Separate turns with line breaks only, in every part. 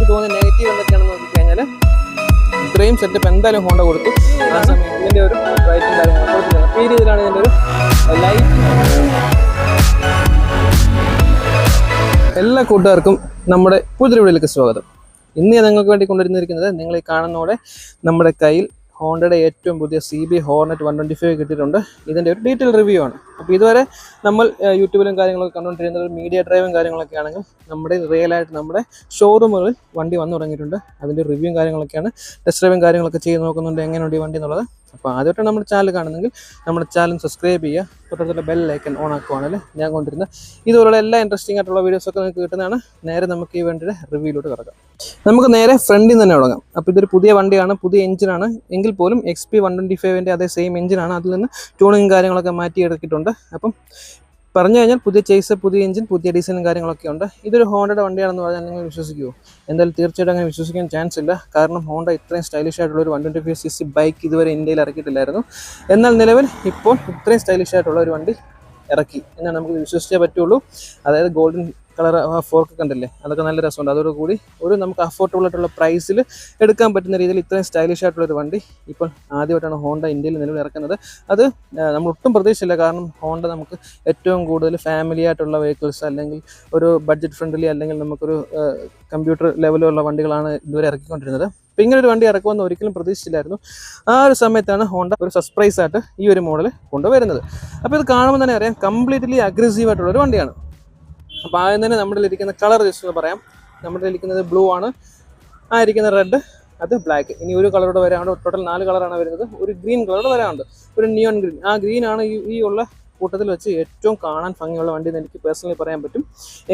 എനിക്ക് തോന്നുന്ന നെഗറ്റീവ് എന്തൊക്കെയാണെന്ന് നോക്കിക്കഴിഞ്ഞാൽ ഇത്രയും സെറ്റപ്പ് എന്തായാലും ഹോണ്ട കൊടുത്തു. ആ സമയം ഇതിൻ്റെ ഒരു ബ്രൈറ്റും കാര്യങ്ങളും കൊടുത്തിട്ടുണ്ട്. അപ്പോൾ ഈ രീതിയിലാണ് ഇതിൻ്റെ ഒരു ലൈറ്റ്. എല്ലാ കൂട്ടുകാർക്കും നമ്മുടെ പുതിയ വീഡിയോയിലേക്ക് സ്വാഗതം. ഇന്ന് ഞാൻ നിങ്ങൾക്ക് വേണ്ടി കൊണ്ടുവരുന്നിരിക്കുന്നത് നിങ്ങൾ ഈ കാണുന്നതോടെ നമ്മുടെ കയ്യിൽ ഹോണ്ടയുടെ ഏറ്റവും പുതിയ CB ഹോർനെറ്റ് 125 കിട്ടിയിട്ടുണ്ട്. ഇതിൻ്റെ ഒരു ഡീറ്റെയിൽ റിവ്യൂ ആണ്. അപ്പോൾ ഇതുവരെ നമ്മൾ യൂട്യൂബിലും കാര്യങ്ങളൊക്കെ കണ്ടുകൊണ്ടിരുന്നത് മീഡിയ ഡ്രൈവും കാര്യങ്ങളൊക്കെ ആണെങ്കിൽ നമ്മുടെ റിയലായിട്ട് നമ്മുടെ ഷോറൂമുകളിൽ വണ്ടി വന്നു തുടങ്ങിയിട്ടുണ്ട്. അതിൻ്റെ റിവ്യൂവും കാര്യങ്ങളൊക്കെയാണ്, ടെസ്റ്റ് ഡ്രൈവും കാര്യങ്ങളൊക്കെ ചെയ്ത് നോക്കുന്നുണ്ട് എങ്ങനെയുണ്ട് ഈ വണ്ടി എന്നുള്ളത്. അപ്പോൾ ആദ്യമായിട്ട് നമ്മുടെ ചാനൽ കാണുന്നെങ്കിൽ നമ്മുടെ ചാനൽ സബ്സ്ക്രൈബ് ചെയ്യുക, തൊട്ടടുത്തുള്ള ബെൽ ഐക്കൺ ഓൺ ആക്കുവാണെങ്കിൽ ഞാൻ കൊണ്ടിരുന്ന ഇതുപോലുള്ള എല്ലാ ഇൻട്രസ്റ്റിംഗ് ആയിട്ടുള്ള വീഡിയോസൊക്കെ നിങ്ങൾക്ക് കിട്ടുന്നതാണ്. നേരെ നമുക്ക് ഈ വണ്ടിയുടെ റിവ്യൂയിലോട്ട് കിടക്കാം. നമുക്ക് നേരെ ഫ്രണ്ടിൽ തന്നെ തുടങ്ങാം. അപ്പോൾ ഇതൊരു പുതിയ വണ്ടിയാണ്, പുതിയ എഞ്ചിനാണ് എങ്കിൽ പോലും XP 125ൻ്റെ അതേ സെയിം എഞ്ചിനാണ്. അതിൽ നിന്ന് ട്യൂണിങ് കാര്യങ്ങളൊക്കെ മാറ്റിയെടുത്തിട്ടുണ്ട്. അപ്പം പറഞ്ഞു കഴിഞ്ഞാൽ പുതിയ ചേസ്, പുതിയ എഞ്ചിൻ, പുതിയ ഡിസൈനും കാര്യങ്ങളൊക്കെ ഉണ്ട്. ഇതൊരു ഹോണ്ടയുടെ വണ്ടിയാണെന്ന് പറഞ്ഞാൽ നിങ്ങൾ വിശ്വസിക്കുമോ? എന്തായാലും തീർച്ചയായിട്ടും അങ്ങനെ വിശ്വസിക്കാൻ ചാൻസ് ഇല്ല. കാരണം ഹോണ്ട ഇത്രയും സ്റ്റൈലിഷ് ആയിട്ടുള്ള ഒരു 125cc ബൈക്ക് ഇതുവരെ ഇന്ത്യയിൽ ഇറക്കിയിട്ടില്ലായിരുന്നു. എന്നാൽ നിലവിൽ ഇപ്പോൾ ഇത്രയും സ്റ്റൈലിഷ് ആയിട്ടുള്ള ഒരു വണ്ടി ഇറക്കി എന്നാൽ നമുക്ക് വിശ്വസിച്ചേ പറ്റുള്ളൂ. അതായത് ഗോൾഡൻ കളർ ഫോർക്ക് കണ്ടില്ലേ, അതൊക്കെ നല്ല രസമുണ്ട്. അതോടുകൂടി ഒരു നമുക്ക് അഫോർഡബിൾ ആയിട്ടുള്ള പ്രൈസിൽ എടുക്കാൻ പറ്റുന്ന രീതിയിൽ ഇത്രയും സ്റ്റൈലിഷ് ആയിട്ടുള്ളൊരു വണ്ടി ഇപ്പോൾ ആദ്യമായിട്ടാണ് ഹോണ്ട ഇന്ത്യയിൽ നിലവിൽ ഇറക്കുന്നത്. അത് നമ്മൾ ഒട്ടും പ്രതീക്ഷിച്ചില്ല. കാരണം ഹോണ്ട നമുക്ക് ഏറ്റവും കൂടുതൽ ഫാമിലി ആയിട്ടുള്ള വെഹിക്കിൾസ് അല്ലെങ്കിൽ ഒരു ബഡ്ജറ്റ് ഫ്രണ്ട്ലി അല്ലെങ്കിൽ നമുക്കൊരു കമ്പ്യൂട്ടർ ലെവലുള്ള വണ്ടികളാണ് ഇതുവരെ ഇറക്കിക്കൊണ്ടിരുന്നത്. അപ്പോൾ ഇങ്ങനൊരു വണ്ടി ഇറക്കുമെന്ന് ഒരിക്കലും പ്രതീക്ഷിച്ചില്ലായിരുന്നു. ആ ഒരു സമയത്താണ് ഹോണ്ട ഒരു സർപ്രൈസ് ആയിട്ട് ഈ ഒരു മോഡൽ കൊണ്ടുവരുന്നത്. അപ്പോൾ ഇത് കാണുമ്പോൾ തന്നെ അറിയാം കംപ്ലീറ്റ്ലി അഗ്രസീവ് ആയിട്ടുള്ളൊരു വണ്ടിയാണ്. അപ്പോൾ ആദ്യം തന്നെ നമ്മുടെ ഇരിക്കുന്ന കളർ ജസ്റ്റ് ഒന്ന് പറയാം. നമ്മുടെ ഇരിക്കുന്നത് ബ്ലൂ ആണ്, ആ ഇരിക്കുന്ന റെഡ്, അത് ബ്ലാക്ക്. ഇനി ഒരു കളറോടെ വരാണ്ട് ടോട്ടൽ 4 കളറാണ് വരുന്നത്. ഒരു ഗ്രീൻ കളറോടെ വരാണ്ട്, ഒരു നിയോൺ ഗ്രീൻ. ആ ഗ്രീനാണ് ഈ ഉള്ള കൂട്ടത്തിൽ വെച്ച് ഏറ്റവും കാണാൻ ഭംഗിയുള്ള വണ്ടി എന്ന് എനിക്ക് പേഴ്സണലി പറയാൻ പറ്റും.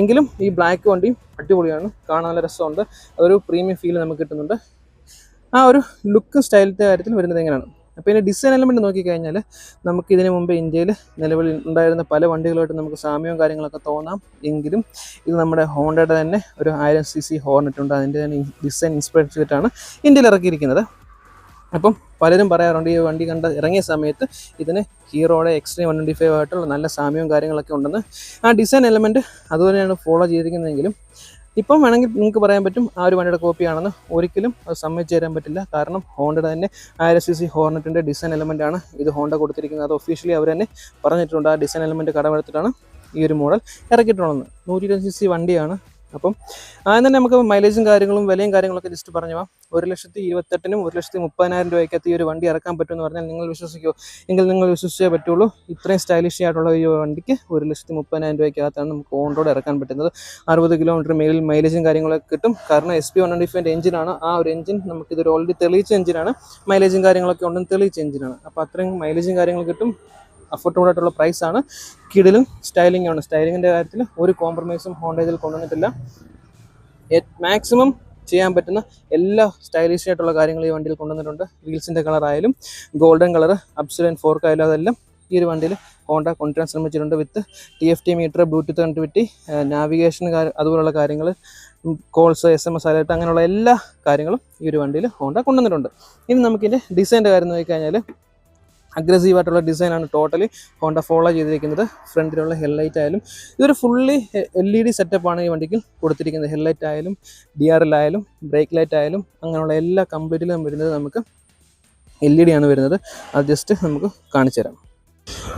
എങ്കിലും ഈ ബ്ലാക്ക് വണ്ടിയും അടിപൊളിയാണ്, കാണാൻ നല്ല രസമുണ്ട്. അതൊരു പ്രീമിയം ഫീൽ നമുക്ക് കിട്ടുന്നുണ്ട്. ആ ഒരു ലുക്കും സ്റ്റൈലിൻ്റെ കാര്യത്തിൽ വരുന്നത് എങ്ങനെയാണ്. അപ്പോൾ ഇതിൻ്റെ ഡിസൈൻ എലമെൻറ്റ് നോക്കിക്കഴിഞ്ഞാൽ നമുക്ക് ഇതിന് മുമ്പ് ഇന്ത്യയിൽ നിലവിൽ ഉണ്ടായിരുന്ന പല വണ്ടികളുമായിട്ട് നമുക്ക് സാമ്യവും കാര്യങ്ങളൊക്കെ തോന്നാം. എങ്കിലും ഇത് നമ്മുടെ ഹോണ്ടയുടെ തന്നെ ഒരു 1000cc ഹോർനെറ്റ് ഉണ്ട്. അതിൻ്റെ തന്നെ ഡിസൈൻ ഇൻസ്പയർ ചെയ്തിട്ടാണ് ഇന്ത്യയിൽ ഇറക്കിയിരിക്കുന്നത്. അപ്പം പലരും പറയാറുണ്ട് ഈ വണ്ടി ഇറങ്ങിയ സമയത്ത് ഇതിന് ഹീറോയുടെ എക്സ്ട്രീം 125 ആയിട്ടുള്ള നല്ല സാമ്യവും കാര്യങ്ങളൊക്കെ ഉണ്ടെന്ന്. ആ ഡിസൈൻ എലമെൻറ്റ് അതുപോലെയാണ് ഫോളോ ചെയ്തിരിക്കുന്നതെങ്കിലും ഇപ്പം വേണമെങ്കിൽ നിങ്ങൾക്ക് പറയാൻ പറ്റും ആ ഒരു വണ്ടിയുടെ കോപ്പിയാണെന്ന്. ഒരിക്കലും അത് സമ്മതിച്ചു തരാൻ പറ്റില്ല. കാരണം ഹോണ്ടയുടെ തന്നെ 1000cc ഹോർനെറ്റിൻ്റെ ഡിസൈൻ എലമെൻ്റ് ആണ് ഇത് ഹോണ്ട കൊടുത്തിരിക്കുന്നത്. അത് ഒഫീഷ്യലി അവർ തന്നെ പറഞ്ഞിട്ടുണ്ട്. ആ ഡിസൈൻ എലമെൻറ്റ് കടമെടുത്തിട്ടാണ് ഈ ഒരു മോഡൽ ഇറക്കിയിട്ടുള്ളത്. 120cc വണ്ടിയാണ്. അപ്പം ആദ്യം തന്നെ നമുക്ക് മൈലേജും കാര്യങ്ങളും വിലയും കാര്യങ്ങളൊക്കെ ജസ്റ്റ് പറഞ്ഞു പോകാം. 1,28,000 1,30,000 രൂപയ്ക്കകത്ത് ഈ ഒരു വണ്ടി ഇറക്കാൻ പറ്റുമെന്ന് പറഞ്ഞാൽ നിങ്ങൾ വിശ്വസിക്കുമോ? എങ്കിൽ നിങ്ങൾ വിശ്വസിച്ചേ പറ്റുള്ളൂ. ഇത്രയും സ്റ്റൈലിഷ് ആയിട്ടുള്ള ഈ വണ്ടിക്ക് 1,30,000 രൂപയ്ക്കകത്താണ് നമുക്ക് ഓൺ റോഡ് ഇറക്കാൻ പറ്റുന്നത്. 60 കിലോമീറ്റർ മേലിൽ മൈലേജും കാര്യങ്ങളൊക്കെ കിട്ടും. കാരണം XP 125ൻ്റെ എഞ്ചിനാണ്. ആ ഒരു എഞ്ചിൻ നമുക്കിതൊരു ഓൾറെഡി തെളിയിച്ച എഞ്ചിനാണ്. മൈലേജും കാര്യങ്ങളൊക്കെ ഉണ്ടെന്ന് തെളിയിച്ച എഞ്ചിനാണ്. അപ്പോൾ അത്രയും മൈലേജും കാര്യങ്ങൾ കിട്ടും. അഫോർഡബിൾ ആയിട്ടുള്ള പ്രൈസാണ്. കിടിലും സ്റ്റൈലിംഗ് ആണ്. സ്റ്റൈലിങ്ങിൻ്റെ കാര്യത്തിൽ ഒരു കോംപ്രമൈസും ഹോണ്ട ഇതിൽ കൊണ്ടുവന്നിട്ടില്ല. മാക്സിമം ചെയ്യാൻ പറ്റുന്ന എല്ലാ സ്റ്റൈലിഷ് ആയിട്ടുള്ള കാര്യങ്ങൾ ഈ വണ്ടിയിൽ കൊണ്ടുവന്നിട്ടുണ്ട്. വീൽസിൻ്റെ കളറായാലും ഗോൾഡൻ കളർ അബ്സലൻ ഫോർക്ക് ആയാലും അതെല്ലാം ഈ ഒരു വണ്ടിയിൽ ഹോണ്ട കൊണ്ടുവരാൻ ശ്രമിച്ചിട്ടുണ്ട്. With TFT meter, Bluetooth connectivity, navigation അതുപോലുള്ള കാര്യങ്ങൾ, കോൾസ്, SMS അലേർട്ട്, അങ്ങനെയുള്ള എല്ലാ കാര്യങ്ങളും ഈ ഒരു വണ്ടിയിൽ ഹോണ്ട കൊണ്ടുവന്നിട്ടുണ്ട്. ഇനി നമുക്കിതിൻ്റെ ഡിസൈൻ്റെ കാര്യം നോക്കിക്കഴിഞ്ഞാൽ അഗ്രസീവ് ആയിട്ടുള്ള ഡിസൈനാണ് ടോട്ടലി ഹോണ്ട ഫോളോ ചെയ്തിരിക്കുന്നത്. ഫ്രണ്ടിലുള്ള ഹെഡ്ലൈറ്റ് ആയാലും ഇതൊരു ഫുള്ളി LED സെറ്റപ്പാണ് ഈ വണ്ടിക്ക് കൊടുത്തിരിക്കുന്നത്. ഹെഡ്ലൈറ്റ് ആയാലും DRL ആയാലും ബ്രേക്ക് ലൈറ്റ് ആയാലും അങ്ങനെയുള്ള എല്ലാ കംപ്ലീറ്റിലും വരുന്നത് നമുക്ക് LED ആണ് വരുന്നത്. അത് ജസ്റ്റ് നമുക്ക് കാണിച്ചു തരാം.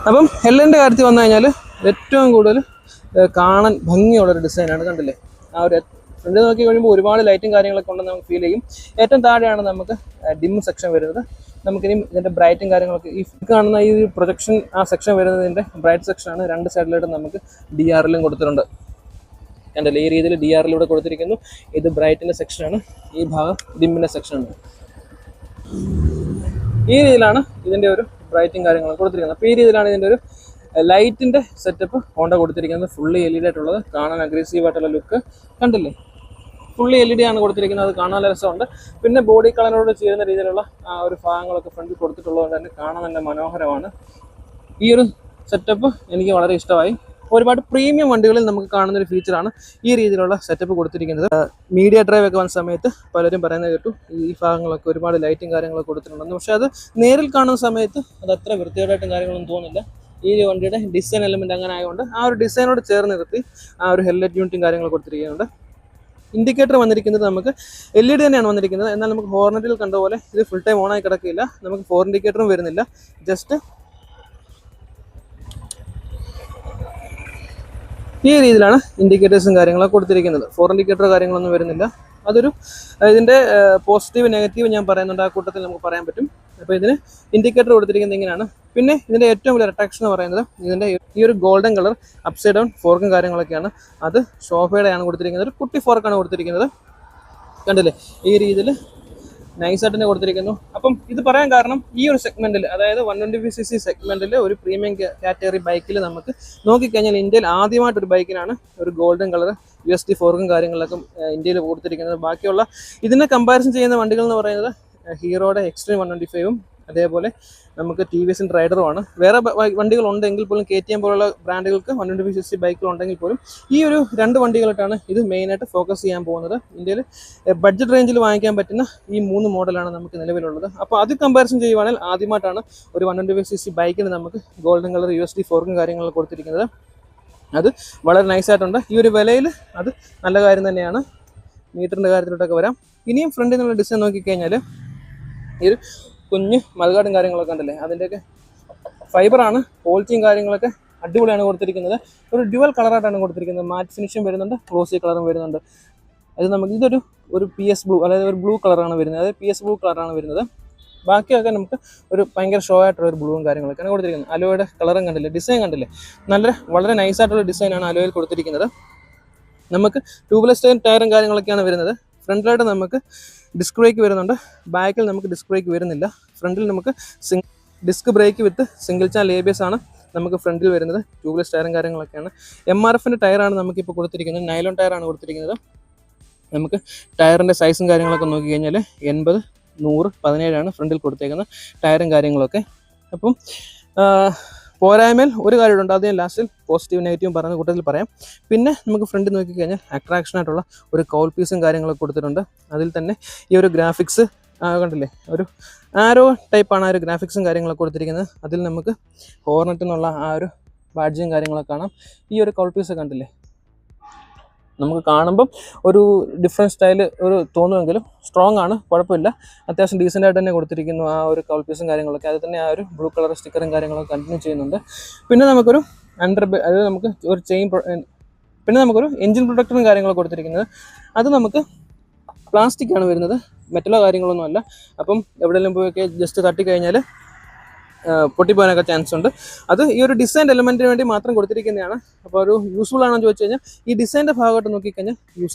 അപ്പം ഹെഡ്ലൈറ്റിൻ്റെ കാര്യത്തിൽ വന്നു കഴിഞ്ഞാൽ ഏറ്റവും കൂടുതൽ കാണാൻ ഭംഗിയുള്ളൊരു ഡിസൈനാണ്. കണ്ടില്ലേ, ആ ഒരു ഫ്രണ്ട് നോക്കി കഴിയുമ്പോൾ ഒരുപാട് ലൈറ്റും കാര്യങ്ങളൊക്കെ ഉണ്ടെന്ന് നമുക്ക് ഫീൽ ചെയ്യും. ഏറ്റവും താഴെയാണ് നമുക്ക് ഡിം സെക്ഷൻ വരുന്നത്. നമുക്കിനി ഇതിൻ്റെ ബ്രൈറ്റും കാര്യങ്ങളൊക്കെ ഈ കാണുന്ന ഈ പ്രൊജക്ഷൻ ആ സെക്ഷൻ വരുന്നതിൻ്റെ ബ്രൈറ്റ് സെക്ഷനാണ്. 2 സൈഡിലായിട്ട് നമുക്ക് DRLും കൊടുത്തിട്ടുണ്ട്. കണ്ടല്ലേ, ഈ രീതിയിൽ DRLൂടെ കൊടുത്തിരിക്കുന്നു. ഇത് ബ്രൈറ്റിൻ്റെ സെക്ഷനാണ്, ഈ ഭാഗം ഡിമ്മിൻ്റെ സെക്ഷനാണ്. ഈ രീതിയിലാണ് ഇതിൻ്റെ ഒരു ബ്രൈറ്റും കാര്യങ്ങളും കൊടുത്തിരിക്കുന്നത്. അപ്പോൾ ഈ രീതിയിലാണ് ഇതിൻ്റെ ഒരു ലൈറ്റിൻ്റെ സെറ്റപ്പ് ഹോണ്ട കൊടുത്തിരിക്കുന്നത്. ഫുള്ളി LED ആയിട്ടുള്ളത്, കാണാൻ അഗ്രസീവ് ആയിട്ടുള്ള ലുക്ക്. കണ്ടില്ലേ, ഫുള്ളി LED ആണ് കൊടുത്തിരിക്കുന്നത്. അത് കാണാൻ രസമുണ്ട്. പിന്നെ ബോഡി കളറിനോട് ചേരുന്ന രീതിയിലുള്ള ആ ഒരു ഭാഗങ്ങളൊക്കെ ഫ്രണ്ടിൽ കൊടുത്തിട്ടുള്ളത് തന്നെ കാണാൻ നല്ല മനോഹരമാണ്. ഈ ഒരു സെറ്റപ്പ് എനിക്ക് വളരെ ഇഷ്ടമായി. ഒരുപാട് പ്രീമിയം വണ്ടികളിൽ നമുക്ക് കാണുന്നൊരു ഫീച്ചറാണ് ഈ രീതിയിലുള്ള സെറ്റപ്പ് കൊടുത്തിരിക്കുന്നത്. മീഡിയ ഡ്രൈവ് ഒക്കെ വന്ന സമയത്ത് പലരും പറയുന്നത് കേട്ടു ഈ ഭാഗങ്ങളൊക്കെ ഒരുപാട് ലൈറ്റും കാര്യങ്ങളൊക്കെ കൊടുത്തിട്ടുണ്ടെന്ന്. പക്ഷേ അത് നേരിൽ കാണുന്ന സമയത്ത് അത് അത്ര വൃത്തികേടായിട്ടും കാര്യങ്ങളൊന്നും തോന്നില്ല. ഈ വണ്ടിയുടെ ഡിസൈൻ എലമെൻറ്റ് അങ്ങനെ ആയതുകൊണ്ട് ആ ഒരു ഡിസൈനോട് ചേർന്ന് നിർത്തി ആ ഒരു ഹെഡ്ലൈറ്റ് യൂണിറ്റും കാര്യങ്ങളൊക്കെ കൊടുത്തിരിക്കുന്നുണ്ട്. ഇൻഡിക്കേറ്റർ വന്നിരിക്കുന്നത് നമുക്ക് LED തന്നെയാണ് വന്നിരിക്കുന്നത്. എന്നാൽ നമുക്ക് ഹോർണറ്റിൽ കണ്ട പോലെ ഇത് ഫുൾ ടൈം ഓൺ ആയി കിടക്കില്ല. നമുക്ക് 4 ഇൻഡിക്കേറ്ററും വരുന്നില്ല. ജസ്റ്റ് ഈ രീതിയിലാണ് ഇൻഡിക്കേറ്റേഴ്സും കാര്യങ്ങളൊക്കെ കൊടുത്തിരിക്കുന്നത്. 4 ഇൻഡിക്കേറ്റർ കാര്യങ്ങളൊന്നും വരുന്നില്ല. അതൊരു ഇതിൻ്റെ പോസിറ്റീവ് നെഗറ്റീവ് ഞാൻ പറയുന്നുണ്ട്, ആ കൂട്ടത്തിൽ നമുക്ക് പറയാൻ പറ്റും. അപ്പോൾ ഇതിന് ഇൻഡിക്കേറ്റർ കൊടുത്തിരിക്കുന്നത് ഇങ്ങനെയാണ്. പിന്നെ ഇതിൻ്റെ ഏറ്റവും വലിയ അട്രാക്ഷൻ എന്ന് പറയുന്നത് ഇതിൻ്റെ ഈ ഒരു ഗോൾഡൻ കളർ അപ്സൈഡ് ഡൗൺ ഫോർക്കും കാര്യങ്ങളൊക്കെയാണ്. അത് ഷോഫയുടെയാണ് കൊടുത്തിരിക്കുന്നത്. ഒരു കുട്ടി ഫോർക്കാണ് കൊടുത്തിരിക്കുന്നത്. കണ്ടില്ലേ, ഈ രീതിയിൽ നൈസായിട്ട് തന്നെ കൊടുത്തിരിക്കുന്നു. അപ്പം ഇത് പറയാൻ കാരണം ഈ ഒരു സെഗ്മെന്റിൽ, അതായത് 125cc സെഗ്മെന്റിൽ ഒരു പ്രീമിയം കാറ്റഗറി ബൈക്കിൽ നമുക്ക് നോക്കിക്കഴിഞ്ഞാൽ ഇന്ത്യയിൽ ആദ്യമായിട്ടൊരു ബൈക്കിനാണ് ഒരു ഗോൾഡൻ കളർ USD ഫോർക്കും കാര്യങ്ങളൊക്കെ ഇന്ത്യയിൽ കൊടുത്തിരിക്കുന്നത്. ബാക്കിയുള്ള ഇതിനെ കമ്പാരിസൺ ചെയ്യുന്ന വണ്ടികൾ എന്ന് പറയുന്നത് ഹീറോയുടെ എക്സ്ട്രീം 125ഉം അതേപോലെ നമുക്ക് TVS റൈഡറുമാണ്. വേറെ വണ്ടികളുണ്ടെങ്കിൽ പോലും KTM പോലുള്ള ബ്രാൻഡുകൾക്ക് 125cc ബൈക്കുകൾ ഉണ്ടെങ്കിൽ പോലും ഈ ഒരു 2 വണ്ടികളായിട്ടാണ് ഇത് മെയിനായിട്ട് ഫോക്കസ് ചെയ്യാൻ പോകുന്നത്. ഇന്ത്യയിൽ ബഡ്ജറ്റ് റേഞ്ചിൽ വാങ്ങിക്കാൻ പറ്റുന്ന ഈ 3 മോഡലാണ് നമുക്ക് നിലവിലുള്ളത്. അപ്പോൾ അത് കമ്പാരിസൺ ചെയ്യുവാണെങ്കിൽ ആദ്യമായിട്ടാണ് ഒരു 125cc ബൈക്കിന് നമുക്ക് ഗോൾഡൻ കളർ USD ഫോർക്കും കാര്യങ്ങളൊക്കെ കൊടുത്തിരിക്കുന്നത്. അത് വളരെ നൈസായിട്ടുണ്ട്. ഈ ഒരു വിലയിൽ അത് നല്ല കാര്യം തന്നെയാണ്. മീറ്ററിൻ്റെ കാര്യത്തിലോട്ടൊക്കെ വരാം. ഇനിയും ഫ്രണ്ടിൽ നിന്നുള്ള ഡിസൈൻ നോക്കിക്കഴിഞ്ഞാൽ ഈ ഒരു കുഞ്ഞ് മൽകാടും കാര്യങ്ങളൊക്കെ ഉണ്ടല്ലേ, അതിൻ്റെയൊക്കെ ഫൈബറാണ്. ക്വാളിറ്റിയും കാര്യങ്ങളൊക്കെ അടിപൊളിയാണ് കൊടുത്തിരിക്കുന്നത്. ഒരു ഡ്യുവൽ കളറായിട്ടാണ് കൊടുത്തിരിക്കുന്നത്. മാറ്റ് ഫിനിഷും വരുന്നുണ്ട്, ക്ലോസി കളറും വരുന്നുണ്ട്. അത് നമുക്ക് ഒരു PS ബ്ലൂ, അതായത് ഒരു ബ്ലൂ കളറാണ് വരുന്നത്. അതായത് PS ബ്ലൂ കളറാണ് വരുന്നത്. ബാക്കിയൊക്കെ നമുക്ക് ഒരു ഭയങ്കര ഷോ ആയിട്ടുള്ള ഒരു ബ്ലൂവും കാര്യങ്ങളൊക്കെയാണ് കൊടുത്തിരിക്കുന്നത്. അലോയുടെ കളറും കണ്ടില്ലേ, ഡിസൈൻ കണ്ടില്ലേ, വളരെ നൈസായിട്ടുള്ള ഡിസൈനാണ് അലോയിൽ കൊടുത്തിരിക്കുന്നത്. നമുക്ക് ട്യൂബ്ലെസ് ടയറും കാര്യങ്ങളൊക്കെയാണ് വരുന്നത്. ഫ്രണ്ടിലായിട്ട് നമുക്ക് ഡിസ്ക് ബ്രേക്ക് വരുന്നുണ്ട്, ബാക്കിൽ നമുക്ക് ഡിസ്ക് ബ്രേക്ക് വരുന്നില്ല. ഫ്രണ്ടിൽ നമുക്ക് ഡിസ്ക് ബ്രേക്ക് വിത്ത് സിംഗിൾ ചാനൽ ABS ആണ് നമുക്ക് ഫ്രണ്ടിൽ വരുന്നത്. ട്യൂബ്ലെസ് ടയറും കാര്യങ്ങളൊക്കെയാണ്. MRFൻ്റെ ടയറാണ് നമുക്കിപ്പോൾ കൊടുത്തിരിക്കുന്നത്. നൈലോൺ ടയറാണ് കൊടുത്തിരിക്കുന്നത്. നമുക്ക് ടയറിൻ്റെ സൈസും കാര്യങ്ങളൊക്കെ നോക്കിക്കഴിഞ്ഞാൽ 80, 100, 17 ഫ്രണ്ടിൽ കൊടുത്തേക്കുന്ന ടയറും കാര്യങ്ങളൊക്കെ. അപ്പം പോരായ്മയിൽ ഒരു കാര്യമുണ്ട്, അത് ഞാൻ ലാസ്റ്റിൽ പോസിറ്റീവ് നെഗറ്റീവും പറയുന്ന കൂട്ടത്തിൽ പറയാം. പിന്നെ നമുക്ക് ഫ്രണ്ടിൽ നോക്കിക്കഴിഞ്ഞാൽ അട്രാക്ഷനായിട്ടുള്ള ഒരു കൗൾ പീസും കാര്യങ്ങളൊക്കെ കൊടുത്തിട്ടുണ്ട്. അതിൽ തന്നെ ഈ ഒരു ഗ്രാഫിക്സ് കണ്ടില്ലേ, ഒരു ആരോ ടൈപ്പാണ് ആ ഒരു ഗ്രാഫിക്സും കാര്യങ്ങളൊക്കെ കൊടുത്തിരിക്കുന്നത്. അതിൽ നമുക്ക് ഹോർണറ്റ് എന്നുള്ള ആ ഒരു ബാഡ്ജും കാര്യങ്ങളൊക്കെ കാണാം. ഈ ഒരു കൗൾ പീസ് കണ്ടില്ലേ, നമുക്ക് കാണുമ്പം ഒരു ഡിഫറെൻറ്റ് സ്റ്റൈൽ ഒരു തോന്നുമെങ്കിലും സ്ട്രോങ് ആണ്, കുഴപ്പമില്ല. അത്യാവശ്യം ഡീസൻ്റ് ആയിട്ട് തന്നെ കൊടുത്തിരിക്കുന്നു ആ ഒരു കൗൾ പീസും കാര്യങ്ങളൊക്കെ. അത് തന്നെ ആ ഒരു ബ്ലൂ കളർ സ്റ്റിക്കറും കാര്യങ്ങളൊക്കെ കണ്ടിന്യൂ ചെയ്യുന്നുണ്ട്. പിന്നെ നമുക്കൊരു അതായത് നമുക്ക് ഒരു ചെയിൻ, പിന്നെ നമുക്കൊരു എൻജിൻ പ്രൊട്ടക്ടറും കാര്യങ്ങളൊക്കെ കൊടുത്തിരിക്കുന്നത്. അത് നമുക്ക് പ്ലാസ്റ്റിക് ആണ് വരുന്നത്, മെറ്റലോ കാര്യങ്ങളൊന്നും അല്ല. അപ്പം എവിടെയെങ്കിലും പോയൊക്കെ ജസ്റ്റ് തട്ടിക്കഴിഞ്ഞാൽ പൊട്ടിപ്പോകാനൊക്കെ ചാൻസ് ഉണ്ട്. അത് ഈ ഒരു ഡിസൈൻ എലമെൻറ്റിന് വേണ്ടി മാത്രം കൊടുത്തിരിക്കുന്നതാണ്. അപ്പോൾ ഒരു യൂസ്ഫുൾ ആണെന്ന് ചോദിച്ചു കഴിഞ്ഞാൽ ഈ ഡിസൈൻ്റെ ഭാഗമായിട്ട് നോക്കിക്കഴിഞ്ഞാൽ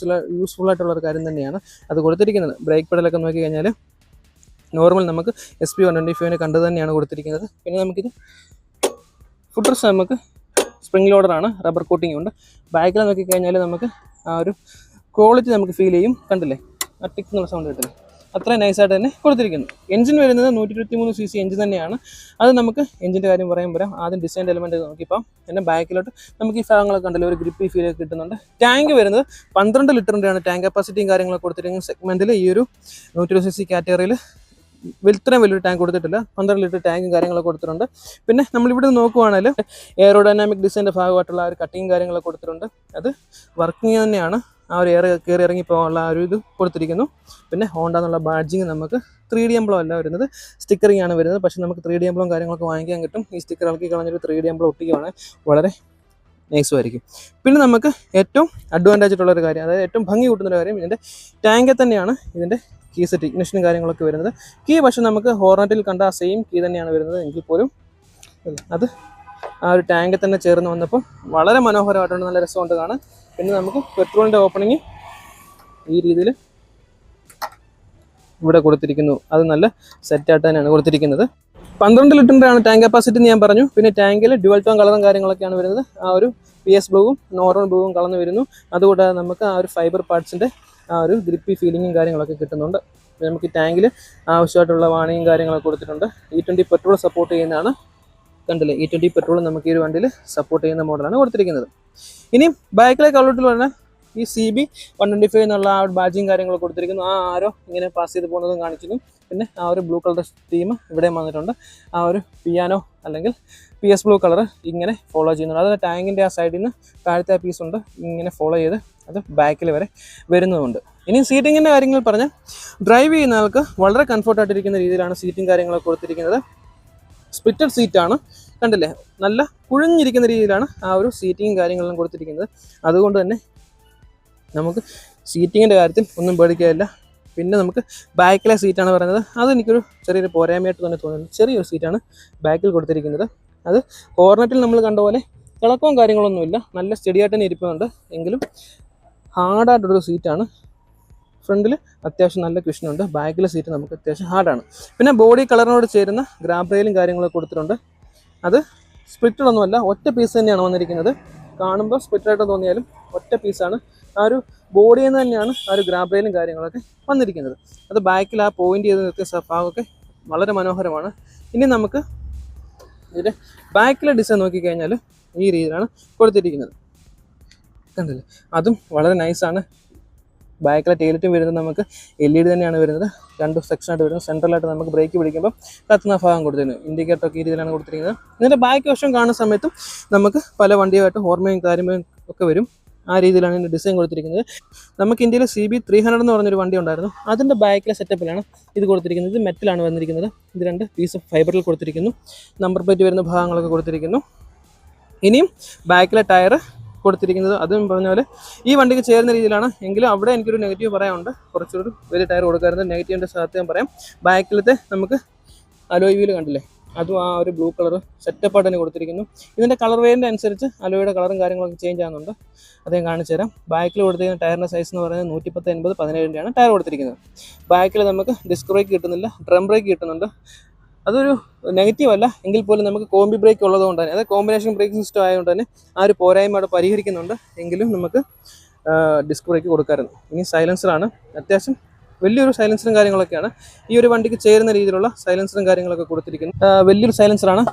യൂസ്ഫുൾ ആയിട്ടുള്ളൊരു കാര്യം തന്നെയാണ് അത് കൊടുത്തിരിക്കുന്നത്. ബ്രേക്ക് പെഡലൊക്കെ നോക്കിക്കഴിഞ്ഞാൽ നോർമൽ നമുക്ക് SP 125 കണ്ടു തന്നെയാണ് കൊടുത്തിരിക്കുന്നത്. പിന്നെ നമുക്കിത് ഫുട്രസ് നമുക്ക് സ്പ്രിംഗ് ലോഡറാണ്, റബ്ബർ കോട്ടിംഗ് ഉണ്ട്. ബാക്കിൽ നോക്കിക്കഴിഞ്ഞാൽ നമുക്ക് ആ ഒരു ക്വാളിറ്റി നമുക്ക് ഫീൽ ചെയ്യും. കണ്ടില്ലേ, ആ ടിക്ക് എന്നുള്ള സൗണ്ട് കിട്ടില്ലേ, അത്ര നൈസായിട്ട് തന്നെ കൊടുത്തിരിക്കുന്നു. എഞ്ചിൻ വരുന്നത് 123cc എഞ്ചിൻ തന്നെയാണ്. അത് നമുക്ക് എഞ്ചിൻ്റെ കാര്യം പറയാം. ആദ്യം ഡിസൈൻ എലമെൻറ്റ് നോക്കിയപ്പോൾ പിന്നെ ബാക്കിലോട്ട് നമുക്ക് ഈ ഭാഗങ്ങളൊക്കെ ഉണ്ടല്ലോ, ഒരു ഗ്രിപ്പി ഫീൽ ഒക്കെ കിട്ടുന്നുണ്ട്. ടാങ്ക് വരുന്നത് 12 ലിറ്ററിൻ്റെയാണ് ടാങ്ക് കപ്പാസിറ്റിയും കാര്യങ്ങളൊക്കെ കൊടുത്തിരിക്കുന്ന സെഗ്മെൻറ്റിൽ. ഈ ഒരു 120cc കാറ്റഗറിയിൽ ഇത്രയും വലിയൊരു ടാങ്ക് കൊടുത്തിട്ടില്ല. 12 ലിറ്റർ ടാങ്കും കാര്യങ്ങളൊക്കെ കൊടുത്തിട്ടുണ്ട്. പിന്നെ നമ്മളിവിടെ നോക്കുവാണെങ്കിൽ എയറോഡൈനാമിക് ഡിസൈൻ്റെ ഭാഗമായിട്ടുള്ള ആ ഒരു കട്ടിങ് കാര്യങ്ങളൊക്കെ കൊടുത്തിട്ടുണ്ട്. അത് വർക്കിംഗ് തന്നെയാണ്. ആ ഒരു എയർ കയറി ഇറങ്ങി പോകാനുള്ള ആ ഒരു ഇത് കൊടുത്തിരിക്കുന്നു. പിന്നെ ഹോണ്ട എന്നുള്ള ബാഡ്ജിങ് നമുക്ക് 3D എംബ്ലം അല്ല വരുന്നത്, സ്റ്റിക്കറിങ് ആണ് വരുന്നത്. പക്ഷേ നമുക്ക് 3D എംബ്ലം കാര്യങ്ങളൊക്കെ വാങ്ങിക്കാൻ കിട്ടും. ഈ സ്റ്റിക്കർ ഇളക്കി കളഞ്ഞൊരു 3D എംബ്ലം ഒട്ടിക്കുകയാണ്, വളരെ നൈസുമായിരിക്കും. പിന്നെ നമുക്ക് ഏറ്റവും അഡ്വാൻറ്റേജ് ആയിട്ടുള്ളൊരു കാര്യം, അതായത് ഏറ്റവും ഭംഗി കൂട്ടുന്നൊരു കാര്യം, ഇതിൻ്റെ ടാങ്കിൽ തന്നെയാണ് ഇതിൻ്റെ കീ സെറ്റ്, ഇഗ്നിഷനും കാര്യങ്ങളൊക്കെ വരുന്നത്. കീ പക്ഷേ നമുക്ക് ഹോർണറ്റിൽ കണ്ട ആ സെയിം കീ തന്നെയാണ് വരുന്നത്. എങ്കിൽ പോലും അത് ആ ഒരു ടാങ്കിൽ തന്നെ ചേർന്ന് വന്നപ്പോൾ വളരെ മനോഹരമായിട്ടുണ്ട്, നല്ല രസമുണ്ട് കാണാൻ. പിന്നെ നമുക്ക് പെട്രോളിൻ്റെ ഓപ്പണിങ് ഈ രീതിയിൽ ഇവിടെ കൊടുത്തിരിക്കുന്നു. അത് നല്ല സെറ്റായിട്ട് തന്നെയാണ് കൊടുത്തിരിക്കുന്നത്. 12 ലിറ്ററിൻ്റെ ആണ് ടാങ്ക് കപ്പാസിറ്റി എന്ന് ഞാൻ പറഞ്ഞു. പിന്നെ ടാങ്കിൽ ഡ്യുവൽ ടോൺ കളറും കാര്യങ്ങളൊക്കെയാണ് വരുന്നത്. ആ ഒരു PS ബ്ലൂവും നോർമൽ ബ്ലൂവും കളർന്ന് വരുന്നു. അതുകൂടാതെ നമുക്ക് ആ ഒരു ഫൈബർ പാർട്സിൻ്റെ ആ ഒരു ഗ്രിപ്പി ഫീലിങ്ങും കാര്യങ്ങളൊക്കെ കിട്ടുന്നുണ്ട്. നമുക്ക് ഈ ടാങ്കിൽ ആവശ്യമായിട്ടുള്ള വാണിയും കാര്യങ്ങളൊക്കെ കൊടുത്തിട്ടുണ്ട്. E20 പെട്രോൾ സപ്പോർട്ട് ചെയ്യുന്നതാണ്. കണ്ടില്ലേ, E20 പെട്രോൾ നമുക്ക് ഈ ഒരു വണ്ടിയിൽ സപ്പോർട്ട് ചെയ്യുന്ന മോഡലാണ് കൊടുത്തിരിക്കുന്നത്. ഇനിയും ബാക്കിലേക്ക് ഔട്ട്ലെറ്റിൽ പറഞ്ഞാൽ ഈ CB 125 എന്നുള്ള ആ ഒരു ബാഡ്ജിങ് കാര്യങ്ങളൊക്കെ കൊടുത്തിരിക്കുന്നു. ആ ആരോ ഇങ്ങനെ പാസ് ചെയ്ത് പോകുന്നതും കാണിക്കുന്നു. പിന്നെ ആ ഒരു ബ്ലൂ കളർ തീം ഇവിടെ വന്നിട്ടുണ്ട്. ആ ഒരു പിയാനോ അല്ലെങ്കിൽ PS ബ്ലൂ കളർ ഇങ്ങനെ ഫോളോ ചെയ്യുന്നുണ്ട്. അത് ടാങ്കിൻ്റെ ആ സൈഡിൽ നിന്ന് താഴത്തെ പീസ് ഉണ്ട്, ഇങ്ങനെ ഫോളോ ചെയ്ത് അത് ബാക്കിൽ വരെ വരുന്നതുണ്ട്. ഇനി സീറ്റിങ്ങിൻ്റെ കാര്യങ്ങൾ പറഞ്ഞാൽ ഡ്രൈവ് ചെയ്യുന്ന ആൾക്ക് വളരെ കംഫർട്ടായിട്ടിരിക്കുന്ന രീതിയിലാണ് സീറ്റും കാര്യങ്ങളൊക്കെ കൊടുത്തിരിക്കുന്നത്. സ്പ്ലിറ്റഡ് സീറ്റാണ്, കണ്ടില്ലേ, നല്ല കുഴഞ്ഞിരിക്കുന്ന രീതിയിലാണ് ആ ഒരു സീറ്റിങ്ങും കാര്യങ്ങളെല്ലാം കൊടുത്തിരിക്കുന്നത്. അതുകൊണ്ട് തന്നെ നമുക്ക് സീറ്റിങ്ങിൻ്റെ കാര്യത്തിൽ ഒന്നും പേടിക്കാനില്ല. പിന്നെ നമുക്ക് ബാക്കിലെ സീറ്റാണ് പറയുന്നത്, അതെനിക്കൊരു ചെറിയൊരു പോരായ്മയായിട്ട് തന്നെ തോന്നുന്നു. ചെറിയൊരു സീറ്റാണ് ബാക്കിൽ കൊടുത്തിരിക്കുന്നത്. അത് ഹോർണറ്റിൽ നമ്മൾ കണ്ട പോലെ തിളക്കവും കാര്യങ്ങളൊന്നുമില്ല, നല്ല സ്റ്റഡിയായിട്ട് തന്നെ ഇരിക്കുന്നുണ്ട്. എങ്കിലും ഹാർഡായിട്ടൊരു സീറ്റാണ്. ഫ്രണ്ടിൽ അത്യാവശ്യം നല്ല കുഷനുണ്ട്, ബാക്കിലെ സീറ്റ് നമുക്ക് അത്യാവശ്യം ഹാർഡാണ്. പിന്നെ ബോഡി കളറിനോട് ചേരുന്ന ഗ്രാബ് റെയിലും കാര്യങ്ങളൊക്കെ കൊടുത്തിട്ടുണ്ട്. അത് സ്പ്ലിറ്റഡ് ഒന്നുമല്ല, ഒറ്റ പീസ് തന്നെയാണ് വന്നിരിക്കുന്നത്. കാണുമ്പോൾ സ്പ്ലിറ്റഡായിട്ട് തോന്നിയാലും ഒറ്റ പീസാണ്. ആ ഒരു ബോഡിയിൽ നിന്ന് തന്നെയാണ് ആ ഒരു ഗ്രാബ് റെയിലും കാര്യങ്ങളൊക്കെ വന്നിരിക്കുന്നത്. അത് ബാക്കിൽ ആ പോയിന്റ് ചെയ്ത് നിർത്തിയ ഭാഗമൊക്കെ വളരെ മനോഹരമാണ്. ഇനി നമുക്ക് ഇതിൻ്റെ ബാക്കിലെ ഡിസൈൻ നോക്കിക്കഴിഞ്ഞാൽ ഈ രീതിയിലാണ് കൊടുത്തിരിക്കുന്നത്, കണ്ടില്ലേ, അതും വളരെ നൈസാണ്. ബാക്കിലെ ടൈലറ്റും വരുന്നത് നമുക്ക് LED തന്നെയാണ് വരുന്നത്. 2 സെക്ഷനായിട്ട് വരുന്നത്. സെൻട്രലായിട്ട് നമുക്ക് ബ്രേക്ക് പിടിക്കുമ്പോൾ കത്തുന്ന ഭാഗം കൊടുത്തിരുന്നു, ഇൻഡിക്കേറ്ററൊക്കെ ഈ രീതിയിലാണ് കൊടുത്തിരിക്കുന്നത്. ഇതിൻ്റെ ബാക്ക് വശം കാണുന്ന സമയത്തും നമുക്ക് പല വണ്ടിയുമായിട്ട് ഓർമ്മയും കാര്യങ്ങളും ഒക്കെ വരും. ആ രീതിയിലാണ് ഇതിൻ്റെ ഡിസൈൻ കൊടുത്തിരിക്കുന്നത്. നമുക്ക് ഇന്ത്യയിൽ CB 300 എന്ന് പറഞ്ഞൊരു വണ്ടി ഉണ്ടായിരുന്നു, അതിൻ്റെ ബാക്കിലെ സെറ്റപ്പിലാണ് ഇത് കൊടുത്തിരിക്കുന്നത്. ഇത് മെറ്റലാണ് വന്നിരിക്കുന്നത്. ഇത് 2 പീസ് ഫൈബറിൽ കൊടുത്തിരിക്കുന്നു. നമ്പർ പ്ലേറ്റ് വരുന്ന ഭാഗങ്ങളൊക്കെ കൊടുത്തിരിക്കുന്നു. ഇനിയും ബാക്കിലെ ടയർ കൊടുത്തിരിക്കുന്നത് അതും പറഞ്ഞ പോലെ ഈ വണ്ടിക്ക് ചേരുന്ന രീതിയിലാണ്. എങ്കിലും അവിടെ എനിക്കൊരു നെഗറ്റീവ് പറയാനുണ്ട്, കുറച്ചൊരു വലിയ ടയർ കൊടുക്കാറുണ്ട്. നെഗറ്റീവിൻ്റെ സ്ഥലത്ത് ഞാൻ പറയാം, ബാക്കിലത്തെ നമുക്ക് അലോയ് വീല് കണ്ടില്ലേ, അതും ആ ഒരു ബ്ലൂ കളർ സെറ്റപ്പായിട്ട് തന്നെ കൊടുത്തിരിക്കുന്നു. ഇതിൻ്റെ കളർ വേരിയൻ്റ് അനുസരിച്ച് അലോയുടെ കളറും കാര്യങ്ങളൊക്കെ ചേഞ്ച് ആകുന്നുണ്ട്, അത് ഞാൻ കാണിച്ചു തരാം. ബാക്കിൽ കൊടുത്തിരിക്കുന്ന ടയറിൻ്റെ സൈസ് എന്ന് പറയുന്നത് 110/80 17-ൻ്റെയാണ് ടയർ കൊടുത്തിരിക്കുന്നത്. ബാക്കിൽ നമുക്ക് ഡിസ്ക് ബ്രേക്ക് കിട്ടുന്നില്ല, ഡ്രം ബ്രേക്ക് കിട്ടുന്നുണ്ട്. അതൊരു നെഗറ്റീവ് അല്ല, എങ്കിൽ പോലും നമുക്ക് കോമ്പി ബ്രേക്ക് ഉള്ളതുകൊണ്ട് തന്നെ, അതായത് കോമ്പിനേഷൻ ബ്രേക്ക് സിസ്റ്റം ആയതുകൊണ്ട് തന്നെ ആ ഒരു പോരായ്മ അവിടെ പരിഹരിക്കുന്നുണ്ട്. എങ്കിലും നമുക്ക് ഡിസ്ക് ബ്രേക്ക് കൊടുക്കാറുണ്ട്. ഇനി സൈലൻസറാണ്, അത്യാവശ്യം വലിയൊരു സൈലൻസറും കാര്യങ്ങളൊക്കെയാണ്. ഈ ഒരു വണ്ടിക്ക് ചേരുന്ന രീതിയിലുള്ള സൈലൻസറും കാര്യങ്ങളൊക്കെ കൊടുത്തിരിക്കുന്നു. വലിയൊരു സൈലൻസറാണ്,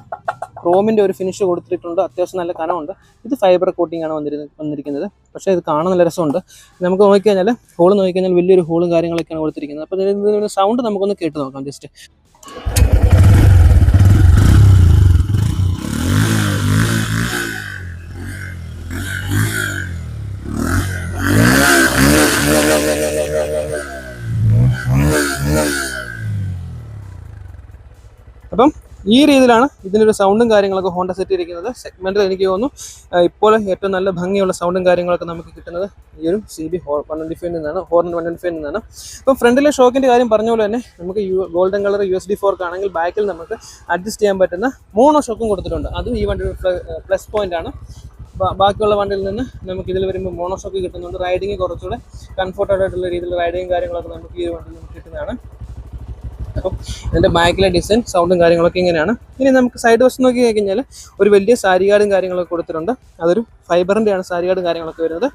ക്രോമിൻ്റെ ഒരു ഫിനിഷ് കൊടുത്തിട്ടുണ്ട്, അത്യാവശ്യം നല്ല കനമുണ്ട്. ഇത് ഫൈബർ കോട്ടിംഗ് ആണ് വന്നിരിക്കുന്നത്. പക്ഷേ ഇത് കാണാൻ നല്ല രസമുണ്ട്. നമുക്ക് നോക്കിക്കഴിഞ്ഞാൽ ഹോൾ നോക്കിക്കഴിഞ്ഞാൽ വലിയൊരു ഹോളും കാര്യങ്ങളൊക്കെയാണ് കൊടുത്തിരിക്കുന്നത്. അപ്പോൾ ഇതിൻ്റെ സൗണ്ട് നമുക്കൊന്ന് കേട്ട് നോക്കാം ജസ്റ്റ്. അപ്പം ഈ രീതിയിലാണ് ഇതിൻ്റെ ഒരു സൗണ്ടും കാര്യങ്ങളൊക്കെ ഹോണ്ട സെറ്റ് ചെയ്തിരിക്കുന്നത്. സെഗ്മെൻറ്റിൽ എനിക്ക് തോന്നുന്നു ഇപ്പോൾ ഏറ്റവും നല്ല ഭംഗിയുള്ള സൗണ്ടും കാര്യങ്ങളൊക്കെ നമുക്ക് കിട്ടുന്നത് ഈ ഒരു CB 125 നിന്നാണ്, ഹോർണറ്റ് 125 നിന്നാണ്. ഇപ്പം ഫ്രണ്ടിലെ ഷോക്കിൻ്റെ കാര്യം പറഞ്ഞ പോലെ തന്നെ നമുക്ക് ഗോൾഡൻ കളർ USB ഫോർക്ക് ആണെങ്കിൽ ബാക്കിൽ നമുക്ക് അഡ്ജസ്റ്റ് ചെയ്യാൻ പറ്റുന്ന മോണോ ഷോക്കും കൊടുത്തിട്ടുണ്ട്. അതും ഈ വണ്ടിയുടെ പ്ലസ് പോയിന്റ് ആണ്. ബാക്കിയുള്ള വണ്ടിയിൽ നിന്ന് നമുക്ക് ഇതിൽ വരുമ്പോൾ മോണോ ഷോക്ക് കിട്ടുന്നുണ്ട്. റൈഡിങ് കുറച്ചുകൂടെ കംഫർട്ടബിളായിട്ടുള്ള രീതിയിൽ റൈഡിങ് കാര്യങ്ങളൊക്കെ നമുക്ക് ഈ വണ്ടിയിൽ നമുക്ക് കിട്ടുന്നതാണ്. അപ്പം ഇതിൻ്റെ ബാക്കിലെ ഡിസൈൻ സൗണ്ടും കാര്യങ്ങളൊക്കെ ഇങ്ങനെയാണ്. ഇനി നമുക്ക് സൈഡ് വശം നോക്കി കഴിഞ്ഞാൽ ഒരു വലിയ സാരി ഗാർഡും കാര്യങ്ങളൊക്കെ കൊടുത്തിട്ടുണ്ട്. അതൊരു ഫൈബറിൻ്റെയാണ് സാരി ഗാർഡും കാര്യങ്ങളൊക്കെ വരുന്നത്.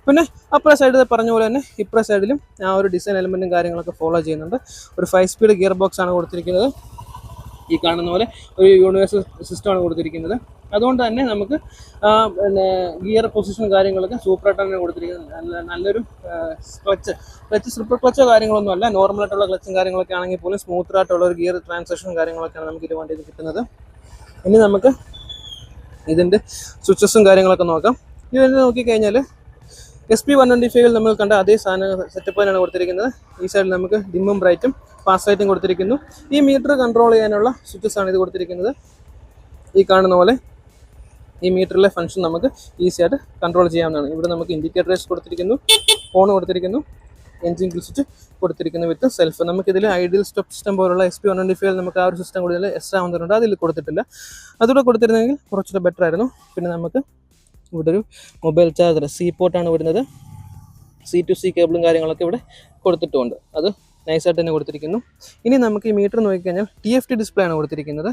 പിന്നെ അപ്പുറ സൈഡിൽ പറഞ്ഞ പോലെ തന്നെ ഇപ്പുറ സൈഡിലും ആ ഒരു ഡിസൈൻ എലമെൻറ്റും കാര്യങ്ങളൊക്കെ ഫോളോ ചെയ്യുന്നുണ്ട്. ഒരു 5 സ്പീഡ് ഗിയർ ബോക്സ് ആണ് കൊടുത്തിരിക്കുന്നത്. ഈ കാണുന്ന പോലെ ഒരു യൂണിവേഴ്സൽ സിസ്റ്റമാണ് കൊടുത്തിരിക്കുന്നത്. അതുകൊണ്ട് തന്നെ നമുക്ക് പിന്നെ ഗിയർ പൊസിഷൻ കാര്യങ്ങളൊക്കെ സൂപ്പറായിട്ട് തന്നെ കൊടുത്തിരിക്കുന്നത്. നല്ലൊരു ക്ലച്ച് സ്ലിപ്പർ ക്ലച്ചോ കാര്യങ്ങളൊന്നും അല്ല, നോർമലായിട്ടുള്ള ക്ലച്ചും കാര്യങ്ങളൊക്കെ ആണെങ്കിൽ പോലും സ്മൂത്തായിട്ടുള്ള ഒരു ഗിയർ ട്രാൻസാക്ഷനും കാര്യങ്ങളൊക്കെയാണ് നമുക്ക് ഇത് വണ്ടിയിൽ കിട്ടുന്നത്. ഇനി നമുക്ക് ഇതിൻ്റെ സ്വിച്ചസും കാര്യങ്ങളൊക്കെ നോക്കാം. ഇത് നോക്കിക്കഴിഞ്ഞാൽ SP 125 നമ്മൾ കണ്ട അതേ സാധനം സെറ്റപ്പ് തന്നെയാണ് കൊടുത്തിരിക്കുന്നത്. ഈ സൈഡിൽ നമുക്ക് ഡിമ്മും ബ്രൈറ്റും ഫാസ്റ്റ് ലൈറ്റും കൊടുത്തിരിക്കുന്നു. ഈ മീറ്റർ കൺട്രോൾ ചെയ്യാനുള്ള സ്വിച്ചസ് ആണ് ഇത് കൊടുത്തിരിക്കുന്നത്. ഈ കാണുന്ന പോലെ ഈ മീറ്ററിലെ ഫംഗ്ഷൻ നമുക്ക് ഈസി ആയിട്ട് കൺട്രോൾ ചെയ്യാവുന്നതാണ്. ഇവിടെ നമുക്ക് ഇൻഡിക്കേറ്റേഴ്സ് കൊടുത്തിരിക്കുന്നു, ഫോൺ കൊടുത്തിരിക്കുന്നു, എൻജിൻ സ്വിച്ച് കൊടുത്തിരിക്കുന്നു വിത്ത് സെൽഫ്. നമുക്കിതിൽ ഐഡിയൽ സ്റ്റോപ്പ് സിസ്റ്റം പോലുള്ള SP 125 നമുക്ക് ആ ഒരു സിസ്റ്റം കൂടുതൽ എക്സ്ട്രാ വന്നിട്ടുണ്ട്, അതിൽ കൊടുത്തിട്ടില്ല. അതുകൂടെ കൊടുത്തിരുന്നെങ്കിൽ കുറച്ചുകൂടെ ബെറ്റർ ആയിരുന്നു. പിന്നെ നമുക്ക് ഇവിടെ ഒരു മൊബൈൽ ചാർജർ C പോർട്ടാണ് വരുന്നത്. C2C കേബിളും കാര്യങ്ങളൊക്കെ ഇവിടെ കൊടുത്തിട്ടുമുണ്ട്, അത് നൈസായിട്ട് തന്നെ കൊടുത്തിരിക്കുന്നു. ഇനി നമുക്ക് ഈ മീറ്റർ നോക്കിക്കഴിഞ്ഞാൽ TFT ഡിസ്പ്ലേ ആണ് കൊടുത്തിരിക്കുന്നത്.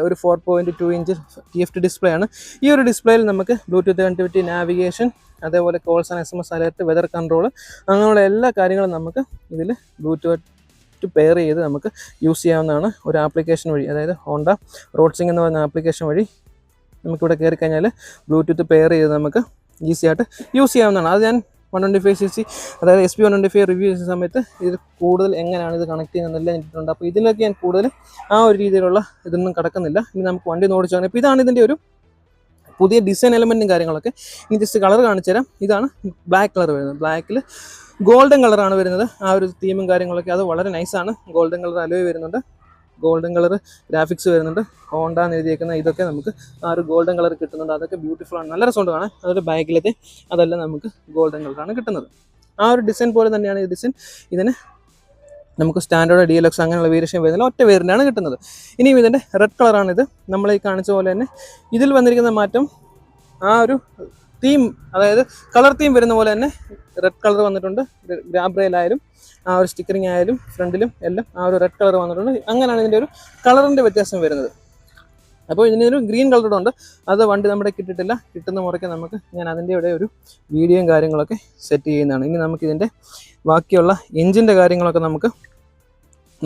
ഒരു 4.2 ഇഞ്ച് TFT ഡിസ്പ്ലേ ആണ്. ഈ ഒരു ഡിസ്പ്ലേയിൽ നമുക്ക് ബ്ലൂടൂത്ത് കണക്ടിവിറ്റി, നാവിഗേഷൻ, അതേപോലെ calls and SMS alert, weather control, അങ്ങനെയുള്ള എല്ലാ കാര്യങ്ങളും നമുക്ക് ഇതിൽ ബ്ലൂടൂത്ത് പെയർ ചെയ്ത് നമുക്ക് യൂസ് ചെയ്യാവുന്നതാണ്. ഒരു ആപ്ലിക്കേഷൻ വഴി, അതായത് ഹോണ്ട റോഡ് സിംഗ് എന്ന് പറയുന്ന ആപ്ലിക്കേഷൻ വഴി നമുക്കിവിടെ കയറി കഴിഞ്ഞാൽ ബ്ലൂടൂത്ത് പെയർ ചെയ്ത് നമുക്ക് ഈസി ആയിട്ട് യൂസ് ചെയ്യാവുന്നതാണ്. അത് ഞാൻ 125cc അതായത് SP 125 റിവ്യൂ ചെയ്യുന്ന സമയത്ത് ഇത് കൂടുതൽ എങ്ങനെയാണ് ഇത് കണക്ട് ചെയ്യുന്നതെല്ലാം ഇട്ടിട്ടുണ്ട്. അപ്പോൾ ഇതിലൊക്കെ ഞാൻ കൂടുതൽ ആ ഒരു രീതിയിലുള്ള ഇതൊന്നും കിടക്കുന്നില്ല. ഇനി നമുക്ക് വണ്ടി ഓടിച്ചാൽ ഇപ്പോൾ ഇതാണ് ഇതിൻ്റെ ഒരു പുതിയ ഡിസൈൻ എലമെൻറ്റും കാര്യങ്ങളൊക്കെ. ഇനി ജസ്റ്റ് കളർ കാണിച്ചു തരാം. ഇതാണ് ബ്ലാക്ക് കളർ വരുന്നത്. ബ്ലാക്കിൽ ഗോൾഡൻ കളറാണ് വരുന്നത്. ആ ഒരു തീമും കാര്യങ്ങളൊക്കെ അത് വളരെ നൈസാണ്. ഗോൾഡൻ കളർ അലോയ് വരുന്നുണ്ട്, ഗോൾഡൻ കളർ ഗ്രാഫിക്സ് വരുന്നുണ്ട്, ഹോണ്ട എന്ന് എഴുതിയേക്കുന്ന ഇതൊക്കെ നമുക്ക് ആ ഒരു ഗോൾഡൻ കളർ കിട്ടുന്നുണ്ട്. അതൊക്കെ ബ്യൂട്ടിഫുൾ ആണ്, നല്ല രസമുണ്ട് കാണാൻ. അതൊരു ബാക്കിലത്തെ അതെല്ലാം നമുക്ക് ഗോൾഡൻ കളറാണ് കിട്ടുന്നത്. ആ ഒരു ഡിസൈൻ പോലെ തന്നെയാണ് ഈ ഡിസൈൻ. ഇതിന് നമുക്ക് സ്റ്റാൻഡേർഡ് DLX അങ്ങനെയുള്ള വേരിയേഷൻ വരുന്നില്ല, ഒറ്റ വേരിയൻ്റാണ് കിട്ടുന്നത്. ഇനിയും ഇതിൻ്റെ റെഡ് കളറാണിത്. നമ്മൾ ഈ കാണിച്ച പോലെ തന്നെ ഇതിൽ വന്നിരിക്കുന്ന മാറ്റം ആ ഒരു തീം, അതായത് കളർ തീം വരുന്ന പോലെ തന്നെ റെഡ് കളർ വന്നിട്ടുണ്ട്. ഗ്രാബ് റെയിലായാലും ആ ഒരു സ്റ്റിക്കറിങ് ആയാലും ഫ്രണ്ടിലും എല്ലാം ആ ഒരു റെഡ് കളർ വന്നിട്ടുണ്ട്. അങ്ങനെയാണ് ഇതിൻ്റെ ഒരു കളറിൻ്റെ വ്യത്യാസം വരുന്നത്. അപ്പോൾ ഇതിനൊരു ഗ്രീൻ കളറുടെ ഉണ്ട്, അത് വണ്ടി നമ്മുടെ കിട്ടിയിട്ടില്ല. കിട്ടുന്ന മുറയ്ക്ക് നമുക്ക് ഞാൻ അതിൻ്റെ ഇവിടെ ഒരു വീഡിയോയും കാര്യങ്ങളൊക്കെ സെറ്റ് ചെയ്യുന്നതാണ്. ഇനി നമുക്കിതിൻ്റെ ബാക്കിയുള്ള എഞ്ചിൻ്റെ കാര്യങ്ങളൊക്കെ നമുക്ക്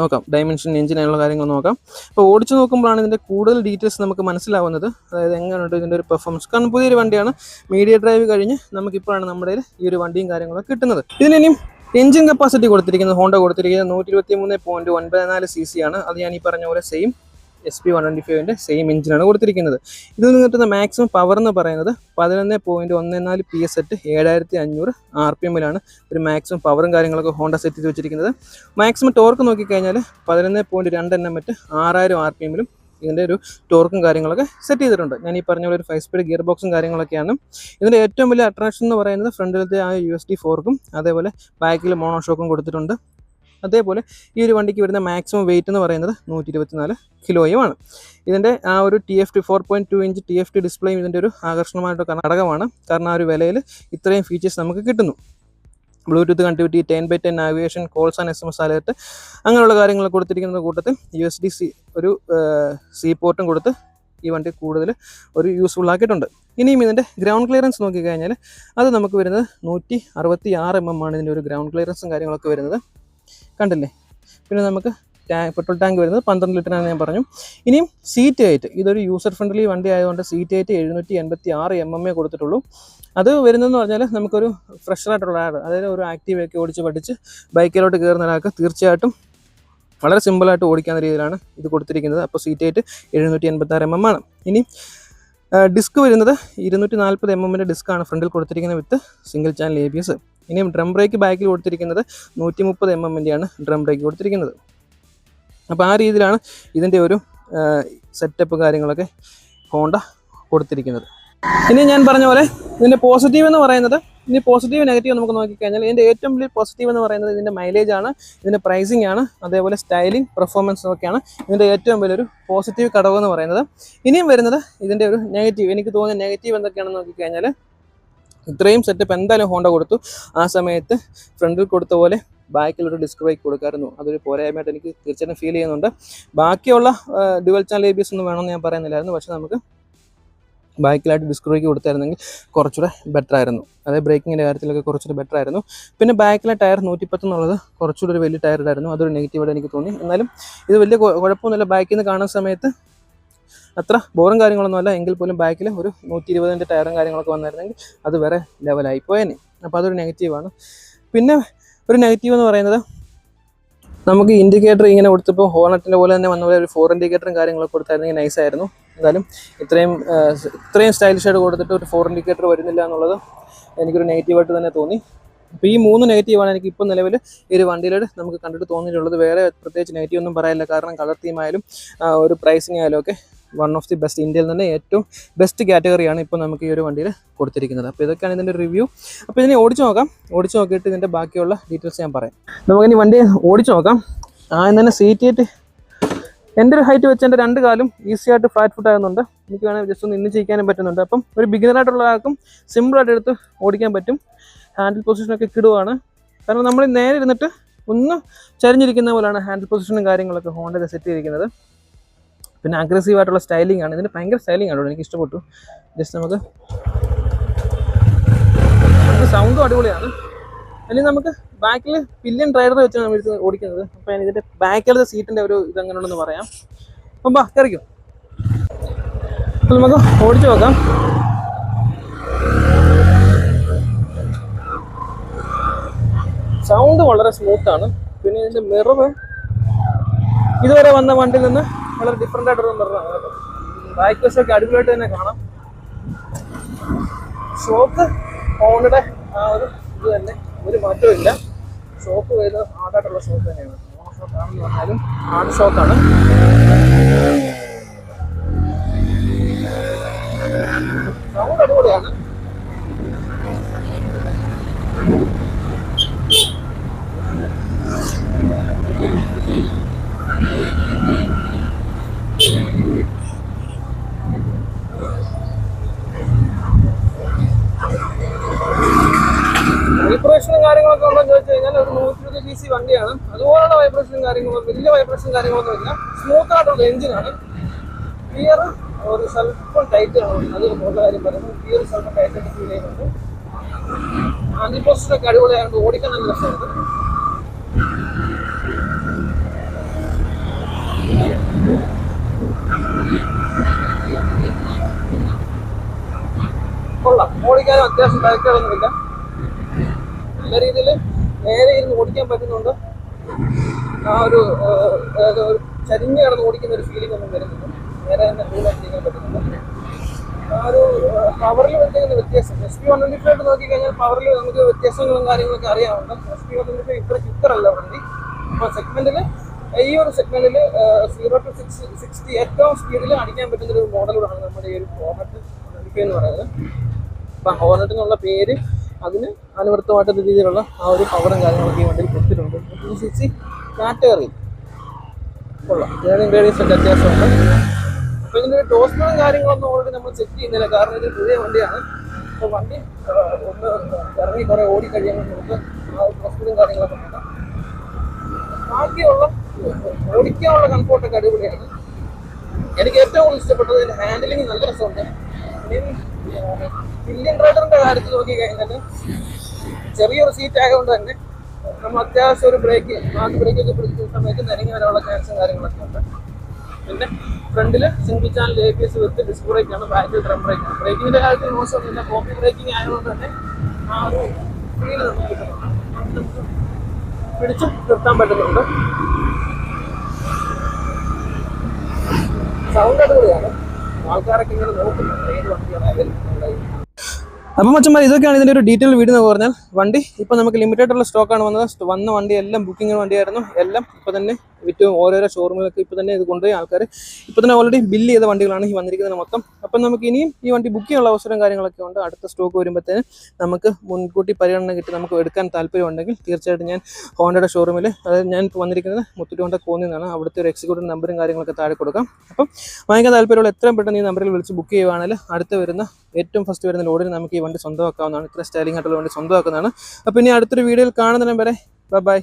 നോക്കാം. ഡയമെൻഷൻ എഞ്ചിനുള്ള കാര്യങ്ങൾ നോക്കാം. അപ്പോൾ ഓടിച്ചു നോക്കുമ്പോഴാണ് ഇതിൻ്റെ കൂടുതൽ ഡീറ്റെയിൽസ് നമുക്ക് മനസ്സിലാവുന്നത്. അതായത് എങ്ങനെയുണ്ട് ഇതിൻ്റെ ഒരു പെർഫോമൻസ്. കാരണം പുതിയൊരു വണ്ടിയാണ്, മീഡിയ ഡ്രൈവ് കഴിഞ്ഞ് നമുക്കിപ്പോഴാണ് നമ്മുടെ ഈ ഒരു വണ്ടിയും കാര്യങ്ങളൊക്കെ കിട്ടുന്നത്. ഇതിനിയും എഞ്ചിൻ കപ്പാസിറ്റി കൊടുത്തിരിക്കുന്നത് ഹോണ്ട കൊടുത്തിരിക്കുന്നത് 123.94 cc ആണ്. അത് ഞാൻ ഈ പറഞ്ഞ പോലെ സെയിം SP125 സെയിം എഞ്ചിനാണ് കൊടുത്തിരിക്കുന്നത്. ഇതിൽ നിന്ന് കിട്ടുന്ന മാക്സിമം പവർ എന്ന് പറയുന്നത് 11.14 PS at 7500 RPM-ലാണ് ഒരു മാക്സിമം പവറും കാര്യങ്ങളൊക്കെ ഹോണ്ട സെറ്റ് ചെയ്ത് വെച്ചിരിക്കുന്നത്. മാക്സിമം ടോർക്ക് നോക്കിക്കഴിഞ്ഞാൽ 11.2 Nm at 6000 RPM-ലും ഇതിൻ്റെ ഒരു ടോർക്കും കാര്യങ്ങളൊക്കെ സെറ്റ് ചെയ്തിട്ടുണ്ട്. ഞാൻ ഈ പറഞ്ഞ പോലെ ഒരു 5 സ്പീഡ് ഗിയർ ബോക്സും കാര്യങ്ങളൊക്കെയാണ്. ഇതിൻ്റെ ഏറ്റവും വലിയ അട്രാക്ഷൻ എന്ന് പറയുന്നത് ഫ്രണ്ടിലത്തെ ആ USD ഫോർക്കും അതേപോലെ ബാക്കിൽ മോണോഷോക്കും കൊടുത്തിട്ടുണ്ട്. അതേപോലെ ഈ ഒരു വണ്ടിക്ക് വരുന്ന മാക്സിമം വെയിറ്റ് എന്ന് പറയുന്നത് 124 കിലോയുമാണ്. ഇതിൻ്റെ ആ ഒരു TFT 4.2 ഇഞ്ച് TFT ഡിസ്പ്ലേയും ഇതിൻ്റെ ഒരു ആകർഷണമായിട്ട് ഘടകമാണ്. കാരണം ആ ഒരു വിലയിൽ ഇത്രയും ഫീച്ചേഴ്സ് നമുക്ക് കിട്ടുന്നു. Bluetooth connectivity, 10x10 navigation, calls and SMS alert അങ്ങനെയുള്ള കാര്യങ്ങൾ കൊടുത്തിരിക്കുന്ന കൂട്ടത്തിൽ USB-C ഒരു C പോർട്ടും കൊടുത്ത് ഈ വണ്ടി കൂടുതൽ ഒരു യൂസ്ഫുൾ ആക്കിയിട്ടുണ്ട്. ഇനിയും ഇതിൻ്റെ ഗ്രൗണ്ട് ക്ലിയറൻസ് നോക്കിക്കഴിഞ്ഞാൽ അത് നമുക്ക് വരുന്നത് 166 mm ആണ് ഇതിൻ്റെ ഒരു ഗ്രൗണ്ട് ക്ലിയറൻസും കാര്യങ്ങളൊക്കെ വരുന്നത്. കണ്ടില്ലേ? പിന്നെ നമുക്ക് പെട്രോൾ ടാങ്ക് വരുന്നത് 12 ലിറ്ററാണ് ഞാൻ പറഞ്ഞു. ഇനിയും സീറ്റ് ഹൈറ്റ്, ഇതൊരു യൂസർ ഫ്രണ്ട്ലി വണ്ടി ആയതുകൊണ്ട് സീറ്റ് ഹൈറ്റ് 786 mm കൊടുത്തിട്ടുള്ളൂ. അത് വരുന്നതെന്ന് പറഞ്ഞാൽ നമുക്കൊരു ഫ്രഷറായിട്ടുള്ള ആൾ, അതായത് ഒരു ആക്റ്റീവൊക്കെ ഓടിച്ച് പഠിച്ച് ബൈക്കിലോട്ട് കയറുന്ന ഒരാൾക്ക് തീർച്ചയായിട്ടും വളരെ സിമ്പിളായിട്ട് ഓടിക്കാവുന്ന രീതിയിലാണ് ഇത് കൊടുത്തിരിക്കുന്നത്. അപ്പോൾ സീറ്റ് ഹൈറ്റ് 786 mm ആണ്. ഇനി ഡിസ്ക് വരുന്നത് 240 mm ഡിസ്ക്കാണ് ഫ്രണ്ടിൽ കൊടുത്തിരിക്കുന്നത് വിത്ത് സിംഗിൾ ചാനൽ ABS. ഇനിയും ഡ്രം ബ്രേക്ക് ബാക്കിൽ കൊടുത്തിരിക്കുന്നത് 130 mm ഡ്രം ബ്രേക്ക് കൊടുത്തിരിക്കുന്നത്. അപ്പോൾ ആ രീതിയിലാണ് ഇതിൻ്റെ ഒരു സെറ്റപ്പ് കാര്യങ്ങളൊക്കെ ഹോണ്ട കൊടുത്തിരിക്കുന്നത്. ഇനി ഞാൻ പറഞ്ഞ പോലെ ഇതിൻ്റെ പോസിറ്റീവ് എന്ന് പറയുന്നത്, ഇനി പോസിറ്റീവ് നെഗറ്റീവ് നമുക്ക് നോക്കിക്കഴിഞ്ഞാൽ ഇതിൻ്റെ ഏറ്റവും വലിയ പോസിറ്റീവ് എന്ന് പറയുന്നത് ഇതിൻ്റെ മൈലേജ് ആണ്, ഇതിൻ്റെ പ്രൈസിംഗ് ആണ്, അതേപോലെ സ്റ്റൈലിംഗ്, പെർഫോമൻസ് ഒക്കെയാണ് ഇതിൻ്റെ ഏറ്റവും വലിയൊരു പോസിറ്റീവ് ഘടകം എന്ന് പറയുന്നത്. ഇനിയും വരുന്നത് ഇതിൻ്റെ ഒരു നെഗറ്റീവ്. എനിക്ക് തോന്നുന്ന നെഗറ്റീവ് എന്തൊക്കെയാണെന്ന് നോക്കിക്കഴിഞ്ഞാൽ, ഇത്രയും സെറ്റപ്പ് എന്തായാലും ഹോണ്ട കൊടുത്തു, ആ സമയത്ത് ഫ്രണ്ടിൽ കൊടുത്ത പോലെ ബാക്കിലൊരു ഡിസ്ക് ബ്രേക്ക് കൊടുക്കാമായിരുന്നു. അതൊരു പോരായ്മയായിട്ട് എനിക്ക് തീർച്ചയായിട്ടും ഫീൽ ചെയ്യുന്നുണ്ട്. ബാക്കിയുള്ള ഡ്യുവൽ ചാനൽ ABS ഒന്നും വേണമെന്ന് ഞാൻ പറയുന്നില്ലായിരുന്നു, പക്ഷേ നമുക്ക് ബാക്കിലായിട്ട് ഡിസ്ക് ബ്രേക്ക് കൊടുത്തായിരുന്നെങ്കിൽ കുറച്ചുകൂടെ ബെറ്റർ ആയിരുന്നു. അതായത് ബ്രേക്കിങ്ങിൻ്റെ കാര്യത്തിലൊക്കെ കുറച്ചുകൂടെ ബെറ്റർ ആയിരുന്നു. പിന്നെ ബാക്കിലെ ടയർ 110 എന്നുള്ളത് കുറച്ചുകൂടെ ഒരു വലിയ ടയറായിരുന്നു, അതൊരു നെഗറ്റീവായിട്ട് എനിക്ക് തോന്നി. എന്നാലും ഇത് വലിയ കുഴപ്പമൊന്നുമില്ല. ബാക്കിൽ നിന്ന് കാണുന്ന സമയത്ത് അത്ര ബോറും കാര്യങ്ങളൊന്നുമല്ല. എങ്കിൽ പോലും ബാക്കിൽ ഒരു 120 ടയറും കാര്യങ്ങളൊക്കെ വന്നായിരുന്നെങ്കിൽ അത് വേറെ ലെവലായി പോയേനെ. അപ്പോൾ അതൊരു നെഗറ്റീവാണ്. പിന്നെ ഒരു നെഗറ്റീവ് എന്ന് പറയുന്നത്, നമുക്ക് ഇൻഡിക്കേറ്റർ ഇങ്ങനെ കൊടുത്തപ്പോൾ ഹോർണറ്റിൻ്റെ പോലെ തന്നെ വന്ന പോലെ ഒരു 4 ഇൻഡിക്കേറ്ററും കാര്യങ്ങളൊക്കെ കൊടുത്തായിരുന്നെങ്കിൽ നൈസായിരുന്നു. എന്തായാലും ഇത്രയും സ്റ്റൈലിഷായിട്ട് കൊടുത്തിട്ട് ഒരു 4 ഇൻഡിക്കേറ്റർ വരുന്നില്ല എന്നുള്ളത് എനിക്കൊരു നെഗറ്റീവായിട്ട് തന്നെ തോന്നി. അപ്പോൾ ഈ 3 നെഗറ്റീവാണ് എനിക്ക് ഇപ്പോൾ നിലവിൽ ഈ ഒരു വണ്ടിയിലൂടെ നമുക്ക് കണ്ടിട്ട് തോന്നിയിട്ടുള്ളത്. വേറെ പ്രത്യേകിച്ച് നെഗറ്റീവ് ഒന്നും പറയാനില്ല. കാരണം കളർ തീമായാലും ഒരു പ്രൈസിങ് ആയാലും ഒക്കെ വൺ ഓഫ് ദി ബെസ്റ്റ്, ഇന്ത്യയിൽ തന്നെ ഏറ്റവും ബെസ്റ്റ് കാറ്റഗറിയാണ് ഇപ്പോൾ നമുക്ക് ഈ ഒരു വണ്ടിയിൽ കൊടുത്തിരിക്കുന്നത്. അപ്പോൾ ഇതൊക്കെയാണ് ഇതിൻ്റെ റിവ്യൂ. അപ്പോൾ ഇതിനെ ഓടിച്ച് നോക്കാം. ഓടിച്ച് നോക്കിയിട്ട് ഇതിൻ്റെ ബാക്കിയുള്ള ഡീറ്റെയിൽസ് ഞാൻ പറയാം. നമുക്കിനി വണ്ടി ഓടിച്ച് നോക്കാം. ആദ്യം തന്നെ സീറ്റ് ഹൈറ്റ്, എൻ്റെ ഒരു ഹൈറ്റ് വെച്ച് എൻ്റെ 2 കാലും ഈസി ആയിട്ട് ഫ്ലാറ്റ് ഫുട്ട് ആകുന്നുണ്ട്. എനിക്ക് വേണമെങ്കിൽ ജസ്റ്റ് ഒന്ന് ഇന്ന് ചെയ്യാനും പറ്റുന്നുണ്ട്. അപ്പം ഒരു ബിഗിനറായിട്ടുള്ള ആൾക്കും സിമ്പിളായിട്ട് എടുത്ത് ഓടിക്കാൻ പറ്റും. ഹാൻഡിൽ പൊസിഷനൊക്കെ കിടുവാണ്. കാരണം നമ്മൾ നേരെ ഇരുന്നിട്ട് ഒന്ന് ചരിഞ്ഞിരിക്കുന്ന പോലെയാണ് ഹാൻഡിൽ പൊസിഷനും കാര്യങ്ങളൊക്കെ ഹോണ്ടയിൽ സെറ്റ് ചെയ്തിരിക്കുന്നത്. പിന്നെ അഗ്രസീവായിട്ടുള്ള സ്റ്റൈലിംഗ് ആണ്. ഇതിന് ഭയങ്കര സ്റ്റൈലിംഗ് ആണ്, എനിക്ക് ഇഷ്ടപ്പെട്ടു. ജസ്റ്റ് നമുക്ക് സൗണ്ടും അടിപൊളിയാണ്. അല്ലെങ്കിൽ നമുക്ക് ബാക്കിൽ പില്യൻ ഡ്രൈവർ വെച്ചാണ് നമ്മൾ ഇത് ഓടിക്കുന്നത്. അപ്പോൾ ഞാൻ ഇതിൻ്റെ ബാക്കിലത്തെ സീറ്റിൻ്റെ ഒരു ഇതെങ്ങനെയുണ്ടെന്ന് പറയാം. അപ്പം കയറിക്കും. അപ്പോൾ നമുക്ക് ഓടിച്ചു നോക്കാം. സൗണ്ട് വളരെ സ്മൂത്താണ്. പിന്നെ ഇതിൻ്റെ മിറർ ഇതുവരെ വന്ന വണ്ടിയിൽ നിന്ന് വളരെ ഡിഫറെൻ്റ് ആയിട്ടൊരു മിററാണ് കേട്ടോ. ബാക്ക് വശമൊക്കെ അടിപൊളിയായിട്ട് തന്നെ കാണാം. ഷോക്ക് ഹോണ്ടയുടെ ആ ഒരു ഇത് തന്നെ ഒരു മാറ്റവും ഇല്ല. ഷോക്ക് വരുന്നത് ഹാർഡായിട്ടുള്ള ഷോക്ക് തന്നെയാണ്. മോണോ ഷോക്ക് ആണെന്ന് പറഞ്ഞാലും ഹാർഡ് ഷോക്കാണ്. സൗണ്ട് അടിപൊളിയാണ്. വൈബ്രേഷനും കാര്യങ്ങളൊക്കെ ഉണ്ടെന്ന് ചോദിച്ചു കഴിഞ്ഞാൽ ഒരു 120 cc വണ്ടിയാണ്. അതുപോലുള്ള വൈബ്രേഷനും കാര്യങ്ങളും വലിയ വൈബ്രേഷനും കാര്യങ്ങളൊന്നും ഇല്ല. സ്മൂത്ത് ആയിട്ടുള്ള എഞ്ചിനാണ്. ഗിയർ ഒരു സ്വല്പം ടൈറ്റ് ആണ്. അത് ഉള്ള കാര്യം പറയുമ്പോൾ ഗിയർ സ്വല്പം ടൈറ്റായിട്ട് ഫീൽ ചെയ്യുന്നുണ്ട്. ആൻറ്റിപോസ്റ്റൊക്കെ അടിപൊളിയായതുകൊണ്ട് ഓടിക്കാൻ നല്ല രസമുണ്ട്. കൊള്ളാം, ഓടിക്കാനും അത്യാവശ്യം ടൈറ്റുകളൊന്നുമില്ല. നല്ല രീതിയിൽ നേരെ ഇരുന്ന് ഓടിക്കാൻ പറ്റുന്നുണ്ട്. ആ ഒരു ചരിഞ്ഞ് കിടന്ന് ഓടിക്കുന്ന ഒരു ഫീലിംഗ് ഒന്നും വരുന്നുണ്ട്. നേരെ തന്നെ ഫീലായിട്ട് ചെയ്യാൻ പറ്റുന്നുണ്ട്. ആ ഒരു പവറിൽ വരുന്ന വ്യത്യാസം SP125 നോക്കിക്കഴിഞ്ഞാൽ പവറിൽ നമുക്ക് വ്യത്യാസങ്ങളും കാര്യങ്ങളൊക്കെ അറിയാറുണ്ട്. SP125 ഇത്ര ക്വിക്കറല്ല വണ്ടി. അപ്പോൾ സെഗ്മെന്റിൽ ഈ ഒരു സെഗ്മെന്റിൽ 0 to 60 ഏറ്റവും സ്പീഡിൽ അടിക്കാൻ പറ്റുന്ന ഒരു മോഡലാണ് നമ്മുടെ ഈ ഒരു ഹോർണറ്റ് 125 എന്ന് പറയുന്നത്. അപ്പം ഹോർണറ്റ് എന്നുള്ള പേര് അതിന് അനുവൃത്തമായിട്ട് രീതിയിലുള്ള ആ ഒരു പവറും കാര്യങ്ങളൊക്കെ ഈ വണ്ടിയിൽ കൊടുത്തിട്ടുണ്ട്. 260 കാറ്റഗറി കൊള്ളാം. റേഡിയസൊക്കെ അത്യാവശ്യമുണ്ട്. അപ്പോൾ ഇതിൻ്റെ ഒരു ടോസ്റ്റും കാര്യങ്ങളൊന്നും ഓൾറെഡി നമ്മൾ ചെക്ക് ചെയ്യുന്നില്ല, കാരണം ഇത് പുതിയ വണ്ടിയാണ്. അപ്പോൾ വണ്ടി ഒന്ന് ഇറങ്ങി കുറേ ഓടി കഴിയുമ്പോൾ നമുക്ക് ആ ടോസ്റ്റും കാര്യങ്ങളൊക്കെ നോക്കാം. ബാക്കിയുള്ള ഓടിക്കാനുള്ള കംഫോർട്ടൊക്കെ അടിപൊളിയാണ്. എനിക്ക് ഏറ്റവും കൂടുതൽ ഇഷ്ടപ്പെട്ടത് ഇതിൻ്റെ ഹാൻഡിലിങ് നല്ല രസമുണ്ട്. പില്ലിയൻ റൈഡറിൻ്റെ കാര്യത്തിൽ നോക്കിക്കഴിഞ്ഞാൽ ചെറിയൊരു സീറ്റ് ആയതുകൊണ്ട് തന്നെ നമ്മൾ അത്യാവശ്യം ഒരു ബ്രേക്കൊക്കെ പിടിക്കുന്ന സമയത്ത് നിരങ്ങി വരാനുള്ള ചാൻസും കാര്യങ്ങളൊക്കെ ഉണ്ട്. പിന്നെ ഫ്രണ്ടിൽ സിംഗിൾ ചാനൽ ABS വിത്ത് ഡിസ്ക് ബ്രേക്കാണ്, ബാക്കിൽ ഡ്രം ബ്രേക്കാണ്. ബ്രേക്കിങ്ങിൻ്റെ കാര്യത്തിൽ മോശമൊന്നുമില്ല. കോപ്പി ബ്രേക്കിംഗ് ആയതുകൊണ്ട് തന്നെ ആ ഒരു ഫീൽ നമുക്ക് കിട്ടുന്നുണ്ട്. പിടിച്ച് നിർത്താൻ പറ്റുന്നുണ്ട്. സൗണ്ട് അടിപൊളിയാണ്. ആൾക്കാരൊക്കെ ഇങ്ങനെ നോക്കുന്നുണ്ട് ഏത് വണ്ടിയാണ്. അപ്പം മച്ചന്മാർ ഇതൊക്കെയാണ് ഇതിൻ്റെ ഒരു ഡീറ്റെയിൽ വീഡിയോ എന്ന് പറഞ്ഞാൽ. വണ്ടി ഇപ്പോൾ നമുക്ക് ലിമിറ്റഡായിട്ടുള്ള സ്റ്റോക്കാണ് വന്ന വണ്ടി എല്ലാം ബുക്കിംഗ് വണ്ടിയായിരുന്നു. എല്ലാം ഇപ്പോൾ തന്നെ വിറ്റ് ഓരോരോ ഷോറൂമിലൊക്കെ ഇപ്പോൾ തന്നെ ഇത് കൊണ്ടുപോയി ആൾക്കാർ ഇപ്പോൾ തന്നെ ഓൾറെഡി ബില്ല് ചെയ്ത വണ്ടികളാണ് ഈ വന്നിരിക്കുന്നത് മൊത്തം. അപ്പം നമുക്ക് ഇനിയും ഈ വണ്ടി ബുക്ക് ചെയ്യാനുള്ള അവസരം കാര്യങ്ങളൊക്കെ ഉണ്ട്. അടുത്ത സ്റ്റോക്ക് വരുമ്പോഴത്തേന് നമുക്ക് മുൻകൂട്ടി പരിഗണന കിട്ടി നമുക്ക് എടുക്കാൻ താല്പര്യമുണ്ടെങ്കിൽ തീർച്ചയായിട്ടും ഞാൻ ഹോണ്ടയുടെ ഷോറൂമിൽ, അതായത് ഞാൻ ഇപ്പോൾ വന്നിരിക്കുന്നത് മുത്തൂറ്റ് ഹോണ്ട കോന്നിൽ നിന്നാണ്, അവിടുത്തെ ഒരു എക്സിക്യൂട്ടീവ് നമ്പറും കാര്യങ്ങളൊക്കെ താഴെ കൊടുക്കാം. അപ്പം വാങ്ങിക്കാൻ താല്പര്യമുള്ള എത്രയും പെട്ടെന്ന് ഈ നമ്പറിൽ വിളിച്ച് ബുക്ക് ചെയ്യുവാണെങ്കിൽ അടുത്ത് വരുന്ന ഏറ്റവും ഫസ്റ്റ് വരുന്ന ലോഡിന് നമുക്ക് ഈ വണ്ടി സ്വന്തമാക്കാവുന്നതാണ്. ഇത്ര സ്റ്റൈലിംഗ് ആയിട്ടുള്ള വണ്ടി സ്വന്തമാക്കുന്നതാണ്. അപ്പോൾ ഇനി അടുത്തൊരു വീഡിയോയിൽ കാണുന്നതിനും വരെ ബൈ.